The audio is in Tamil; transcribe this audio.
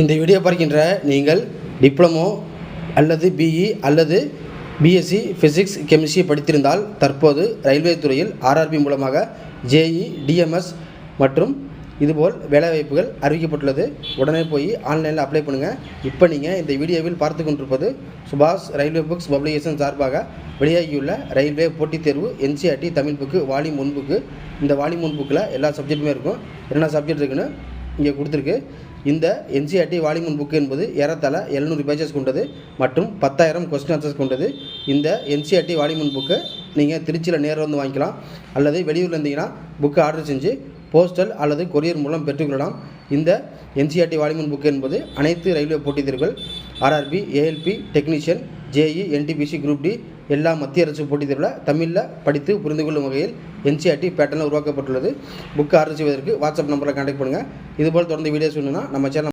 இந்த வீடியோ பார்க்கின்ற நீங்கள் டிப்ளமோ அல்லது பிஇ அல்லது பிஎஸ்சி ஃபிசிக்ஸ் கெமிஸ்ட்ரி படித்திருந்தால் தற்போது ரயில்வே துறையில் ஆர்ஆர்பி மூலமாக ஜேஇ டிஎம்எஸ் மற்றும் இதுபோல் வேலைவாய்ப்புகள் அறிவிக்கப்பட்டுள்ளது. உடனே போய் ஆன்லைனில் அப்ளை பண்ணுங்கள். இப்போ நீங்கள் இந்த வீடியோவில் பார்த்து கொண்டிருப்பது சுபாஷ் ரயில்வே புக்ஸ் பப்ளிகேஷன் சார்பாக வெளியாகியுள்ள ரயில்வே போட்டித் தேர்வு NCERT Tamil book volume 1 book. இந்த வால்யூம் 1 புக்கில் எல்லா சப்ஜெக்ட்டுமே இருக்கும். என்னென்ன சப்ஜெக்ட் இருக்குன்னு இங்கே கொடுத்துருக்கு. இந்த என்சிஆர்டி வால்யூம் 1 புக்கு என்பது ஏறத்தாழ 700 பேஜஸ் கொண்டது மற்றும் 10,000 கொஸ்டின் ஆன்சர்ஸ் கொண்டது. இந்த என்சிஆர்டி வால்யூம் 1 புக்கு நீங்கள் திருச்சியில் நேரில் வந்து வாங்கிக்கலாம் அல்லது வெளியூரில் இருந்தீங்கன்னா புக்கு ஆர்டர் செஞ்சு போஸ்டல் அல்லது கொரியர் மூலம் பெற்றுக்கொள்ளலாம். இந்த என்சிஆர்டி வால்யூம் 1 புக்கு என்பது அனைத்து ரயில்வே போட்டித் தேர்வுகள் RRB, ALP, technician, JE, NTPC, group D எல்லா மத்திய அரசு போட்டித் தேர்வில் தமிழில் படித்து புரிந்து கொள்ளும் வகையில் என்சிஆர்டி பேட்டர்னில் உருவாக்கப்பட்டுள்ளது. புக்கு ஆர்டர் செய்வதற்கு வாட்ஸ்அப் நம்பரில் கான்டாக்ட் பண்ணுங்கள். இதுபோல் தொடர்ந்து வீடியோஸ் வேணும்னா நம்ம சேனல்